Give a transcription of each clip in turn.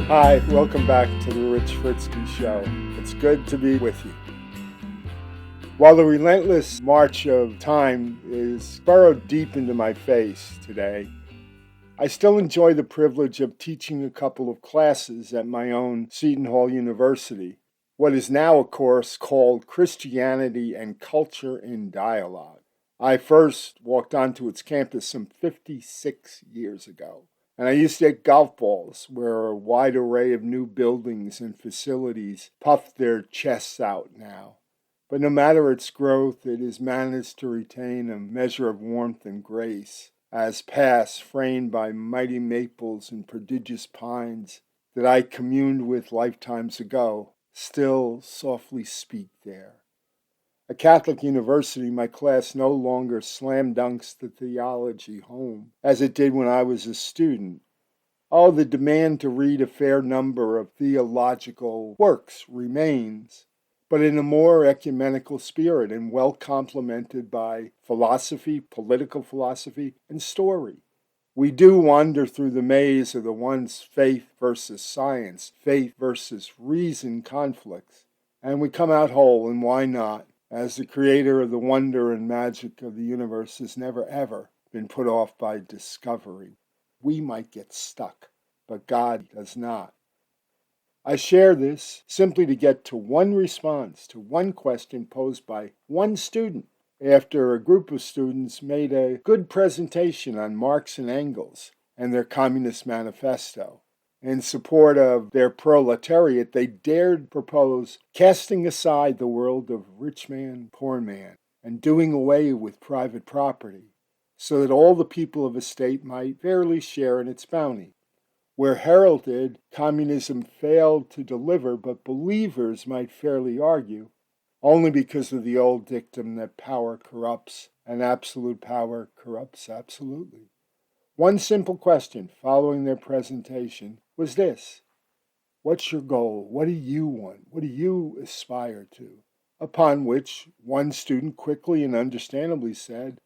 Hi, welcome back to the Rich Fritzky Show. It's good to be with you. While the relentless march of time is burrowed deep into my face today, I still enjoy the privilege of teaching a couple of classes at my own Seton Hall University, what is now a course called Christianity and Culture in Dialogue. I first walked onto its campus some 56 years ago. And I used to hit golf balls where a wide array of new buildings and facilities puffed their chests out now. But no matter its growth, it has managed to retain a measure of warmth and grace, as paths framed by mighty maples and prodigious pines that I communed with lifetimes ago still softly speak there. A Catholic university, my class no longer slam dunks the theology home, as it did when I was a student. Oh, the demand to read a fair number of theological works remains, but in a more ecumenical spirit and well complemented by philosophy, political philosophy, and story. We do wander through the maze of the once faith versus science, faith versus reason conflicts, and we come out whole, and why not? As the creator of the wonder and magic of the universe has never ever been put off by discovery. We might get stuck, but God does not. I share this simply to get to one response to one question posed by one student after a group of students made a good presentation on Marx and Engels and their Communist Manifesto. In support of their proletariat, they dared propose casting aside the world of rich man, poor man, and doing away with private property, so that all the people of a state might fairly share in its bounty. Where heralded communism failed to deliver, but believers might fairly argue, only because of the old dictum that power corrupts and absolute power corrupts absolutely. One simple question following their presentation was this: what's your goal? What do you want? What do you aspire to? Upon which one student quickly and understandably said,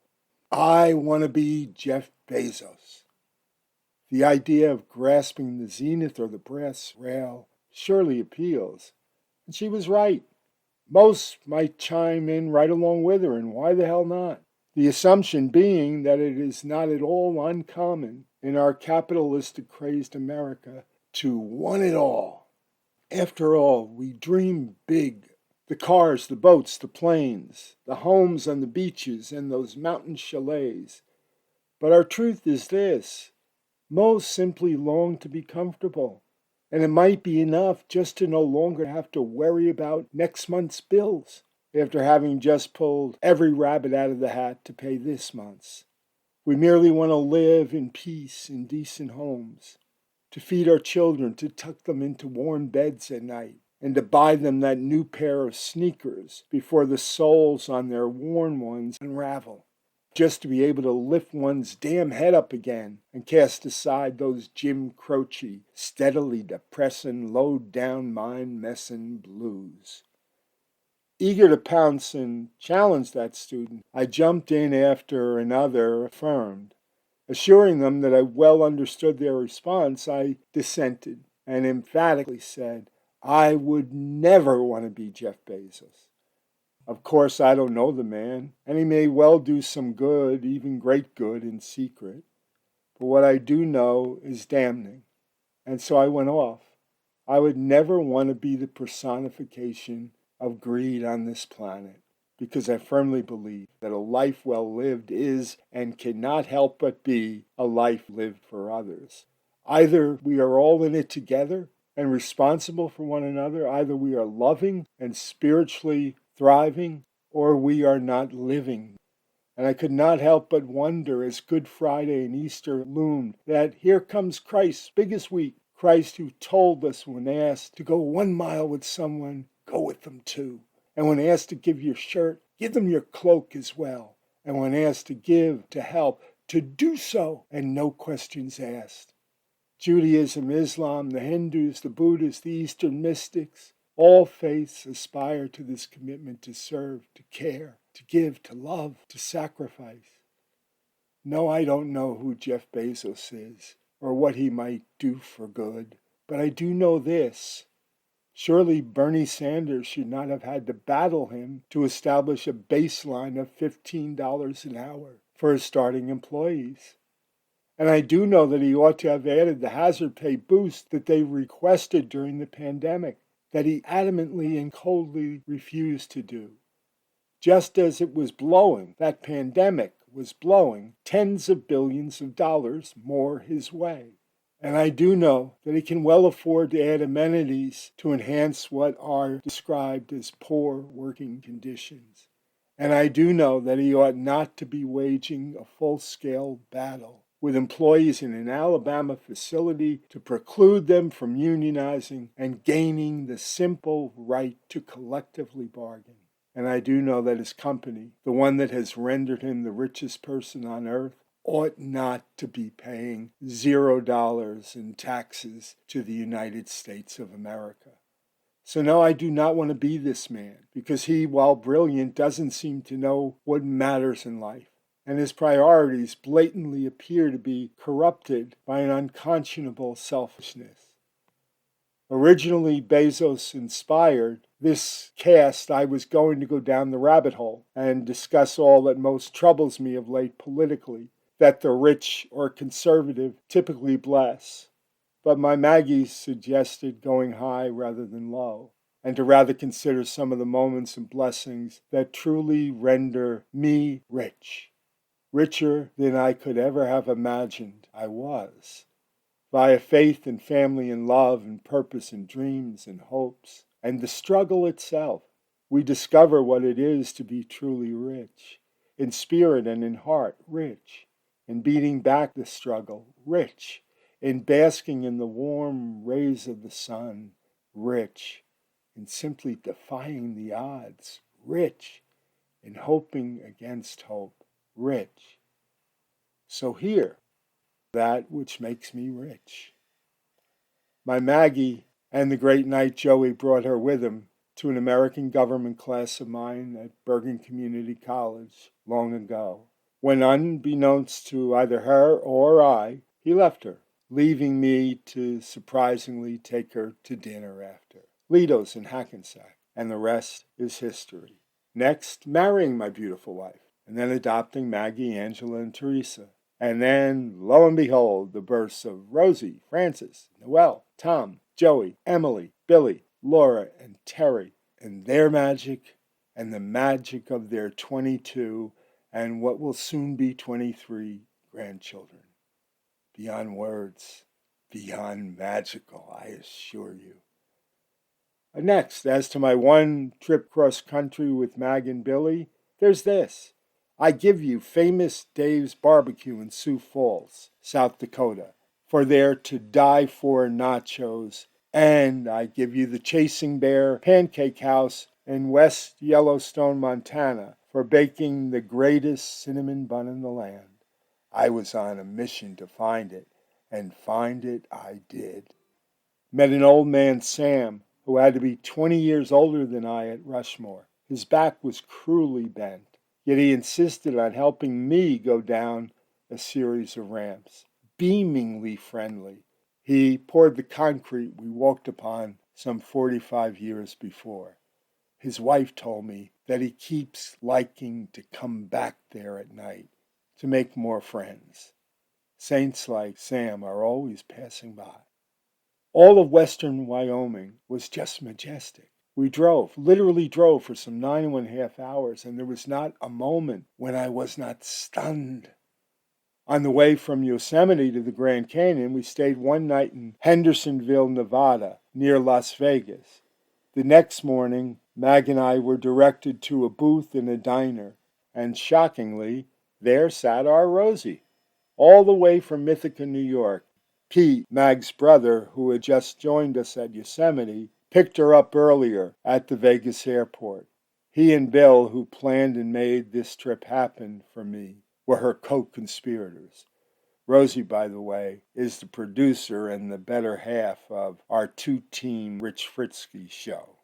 I want to be Jeff Bezos. The idea of grasping the zenith or the brass rail surely appeals. And she was right. Most might chime in right along with her, and why the hell not? The assumption being that it is not at all uncommon in our capitalistic crazed America to want it all. After all, we dream big. The cars, the boats, the planes, the homes on the beaches, and those mountain chalets. But our truth is this: most simply long to be comfortable. And it might be enough just to no longer have to worry about next month's bills after having just pulled every rabbit out of the hat to pay this month's. We merely want to live in peace in decent homes, to feed our children, to tuck them into warm beds at night, and to buy them that new pair of sneakers before the soles on their worn ones unravel. Just to be able to lift one's damn head up again and cast aside those Jim Croce, steadily depressing, low-down, mind-messing blues. Eager to pounce and challenge that student, I jumped in after another affirmed. Assuring them that I well understood their response, I dissented and emphatically said, I would never want to be Jeff Bezos. Of course, I don't know the man, and he may well do some good, even great good, in secret. But what I do know is damning. And so I went off. I would never want to be the personification of greed on this planet, because I firmly believe that a life well lived is and cannot help but be a life lived for others. Either we are all in it together and responsible for one another, either we are loving and spiritually thriving, or we are not living. And I could not help but wonder as Good Friday and Easter loomed that here comes Christ's biggest week, Christ who told us when asked to go 1 mile with someone, go with them 2. And when asked to give your shirt, give them your cloak as well. And when asked to give, to help, to do so, and no questions asked. Judaism, Islam, the Hindus, the Buddhists, the Eastern mystics, all faiths aspire to this commitment to serve, to care, to give, to love, to sacrifice. No, I don't know who Jeff Bezos is or what he might do for good, But I do know this. Surely Bernie Sanders should not have had to battle him to establish a baseline of $15 an hour for his starting employees. And I do know that he ought to have added the hazard pay boost that they requested during the pandemic, that he adamantly and coldly refused to do. Just as it was blowing, that pandemic was blowing tens of billions of dollars more his way. And I do know that he can well afford to add amenities to enhance what are described as poor working conditions. And I do know that he ought not to be waging a full-scale battle with employees in an Alabama facility to preclude them from unionizing and gaining the simple right to collectively bargain. And I do know that his company, the one that has rendered him the richest person on earth, ought not to be paying $0 in taxes to the United States of America. So no, I do not want to be this man, because he, while brilliant, doesn't seem to know what matters in life, and his priorities blatantly appear to be corrupted by an unconscionable selfishness. Originally Bezos inspired this cast, I was going to go down the rabbit hole and discuss all that most troubles me of late politically, that the rich or conservative typically bless. But my Maggie suggested going high rather than low, and to rather consider some of the moments and blessings that truly render me rich, richer than I could ever have imagined I was, via faith and family and love and purpose and dreams and hopes, and the struggle itself. We discover what it is to be truly rich, in spirit and in heart, rich, in beating back the struggle, rich, in basking in the warm rays of the sun, rich, in simply defying the odds, rich, in hoping against hope, rich. So here, that which makes me rich. My Maggie and the great knight Joey brought her with him to an American government class of mine at Bergen Community College long ago, when unbeknownst to either her or I, he left her, leaving me to surprisingly take her to dinner after. Lido's in Hackensack, and the rest is history. Next, marrying my beautiful wife, and then adopting Maggie, Angela, and Teresa. And then, lo and behold, the births of Rosie, Frances, Noelle, Tom, Joey, Emily, Billy, Laura, and Terry, and their magic, and the magic of their 22 and what will soon be 23 grandchildren. Beyond words, beyond magical, I assure you. Next, as to my one trip cross-country with Mag and Billy, there's this. I give you famous Dave's Barbecue in Sioux Falls, South Dakota, for their to-die-for nachos, and I give you the Chasing Bear Pancake House in West Yellowstone, Montana, for baking the greatest cinnamon bun in the land. I was on a mission to find it, and find it I did. Met an old man, Sam, who had to be 20 years older than I at Rushmore. His back was cruelly bent, yet he insisted on helping me go down a series of ramps. Beamingly friendly, he poured the concrete we walked upon some 45 years before. His wife told me that he keeps liking to come back there at night to make more friends. Saints like Sam are always passing by. All of western Wyoming was just majestic. We literally drove for some 9.5 hours, and there was not a moment when I was not stunned. On the way from Yosemite to the Grand Canyon, we stayed one night in Hendersonville, Nevada, near Las Vegas. The next morning, Mag and I were directed to a booth in a diner, and shockingly, there sat our Rosie, all the way from Ithaca, New York. Pete, Mag's brother, who had just joined us at Yosemite, picked her up earlier at the Vegas airport. He and Bill, who planned and made this trip happen for me, were her co-conspirators. Rosie, by the way, is the producer and the better half of our two-team Rich Fritzky show.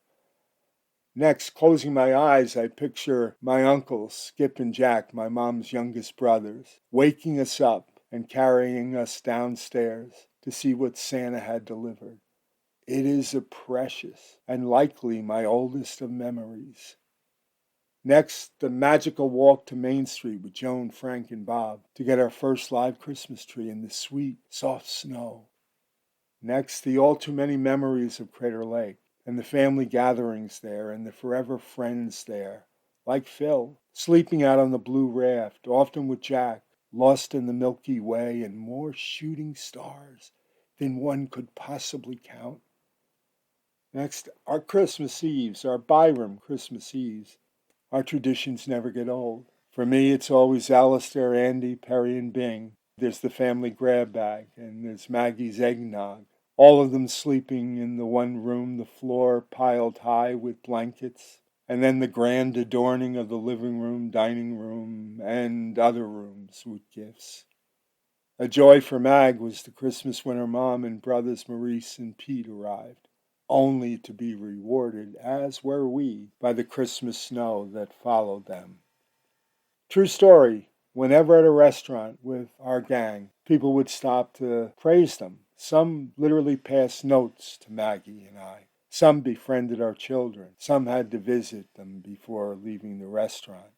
Next, closing my eyes, I picture my uncles, Skip and Jack, my mom's youngest brothers, waking us up and carrying us downstairs to see what Santa had delivered. It is a precious and likely my oldest of memories. Next, the magical walk to Main Street with Joan, Frank, and Bob to get our first live Christmas tree in the sweet, soft snow. Next, the all too many memories of Crater Lake and the family gatherings there and the forever friends there, like Phil, sleeping out on the blue raft, often with Jack, lost in the Milky Way and more shooting stars than one could possibly count. Next, our Christmas Eves, our Byram Christmas Eves. Our traditions never get old. For me, it's always Alistair, Andy, Perry, and Bing. There's the family grab bag, and there's Maggie's eggnog. All of them sleeping in the one room, the floor piled high with blankets, and then the grand adorning of the living room, dining room, and other rooms with gifts. A joy for Mag was the Christmas when her mom and brothers Maurice and Pete arrived, only to be rewarded, as were we, by the Christmas snow that followed them. True story, whenever at a restaurant with our gang, people would stop to praise them. Some literally passed notes to Maggie and I. Some befriended our children. Some had to visit them before leaving the restaurant.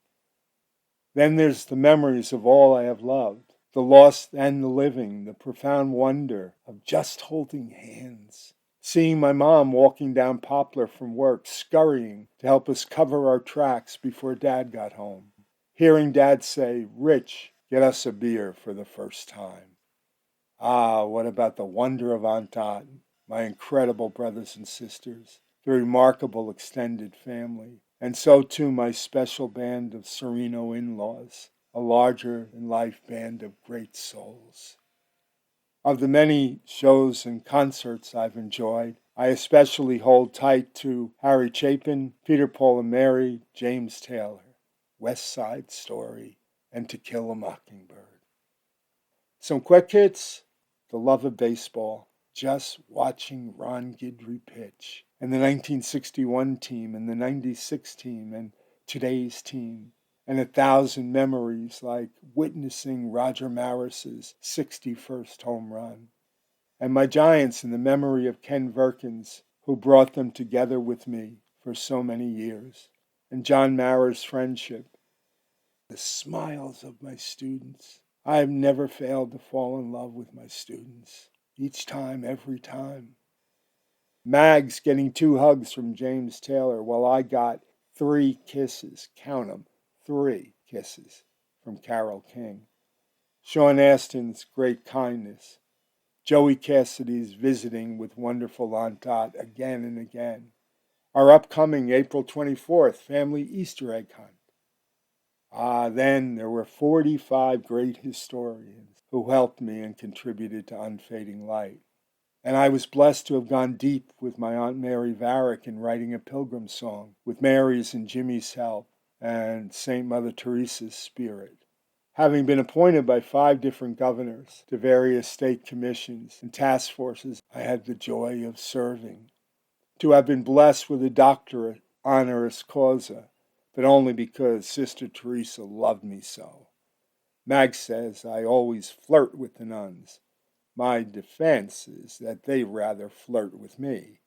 Then there's the memories of all I have loved, the lost and the living, the profound wonder of just holding hands. Seeing my mom walking down Poplar from work, scurrying to help us cover our tracks before Dad got home. Hearing Dad say, "Rich, get us a beer," for the first time. Ah, what about the wonder of Aunt Dot, my incredible brothers and sisters, the remarkable extended family, and so too my special band of Sereno in-laws, a larger-than-life band of great souls. Of the many shows and concerts I've enjoyed, I especially hold tight to Harry Chapin, Peter, Paul and Mary, James Taylor, West Side Story, and To Kill a Mockingbird. Some quick hits: The Love of Baseball, just watching Ron Guidry pitch, and the 1961 team, and the 96 team, and today's team, and 1,000 memories like witnessing Roger Maris's 61st home run, and my Giants in the memory of Ken Verkins, who brought them together with me for so many years, and John Mara's friendship, the smiles of my students. I have never failed to fall in love with my students, each time, every time. Mags getting 2 hugs from James Taylor, while I got 3 kisses, count them, 3 kisses, from Carole King. Sean Astin's great kindness. Joey Cassidy's visiting with wonderful Aunt Dot again and again. Our upcoming April 24th family Easter egg hunt. Then there were 45 great historians who helped me and contributed to Unfading Light. And I was blessed to have gone deep with my Aunt Mary Varick in writing a pilgrim song, with Mary's and Jimmy's help, and St. Mother Teresa's spirit. Having been appointed by 5 different governors to various state commissions and task forces I had the joy of serving. To have been blessed with a doctorate honoris causa, but only because Sister Teresa loved me so. Mag says I always flirt with the nuns. My defense is that they rather flirt with me.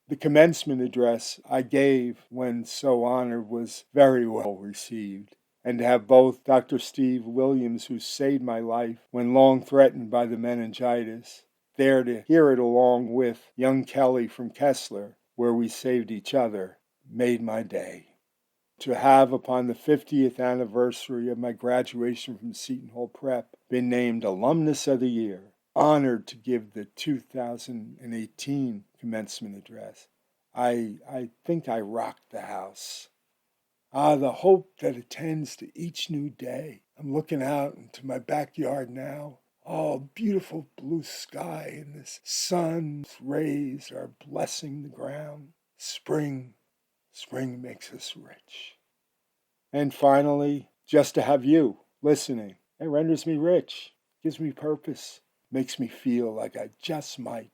The commencement address I gave when so honored was very well received, and to have both Dr. Steve Williams, who saved my life when long threatened by the meningitis, there to hear it along with young Kelly from Kessler, where we saved each other, made my day. To have, upon the 50th anniversary of my graduation from Seton Hall Prep, been named Alumnus of the Year, honored to give the 2018 commencement address. I think I rocked the house. The hope that attends to each new day. I'm looking out into my backyard now. Beautiful blue sky, and the sun's rays are blessing the ground. Spring makes us rich. And finally, just to have you listening, it renders me rich, gives me purpose, makes me feel like I just might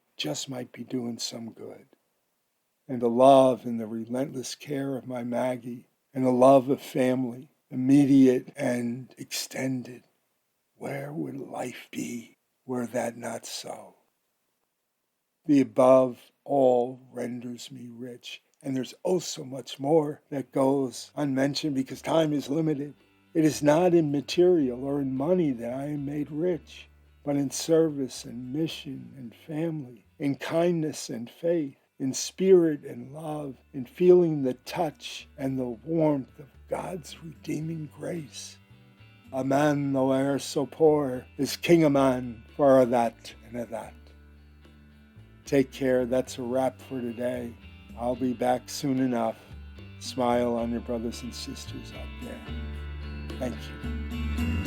be doing some good. And the love and the relentless care of my Maggie, and the love of family, immediate and extended. Where would life be were that not so? The above all renders me rich. And there's oh so much more that goes unmentioned because time is limited. It is not in material or in money that I am made rich, but in service and mission and family, in kindness and faith, in spirit and love, in feeling the touch and the warmth of God's redeeming grace. A man, though e'er so poor, is king a man for a that and a that. Take care. That's a wrap for today. I'll be back soon enough. Smile on your brothers and sisters out there. Thank you.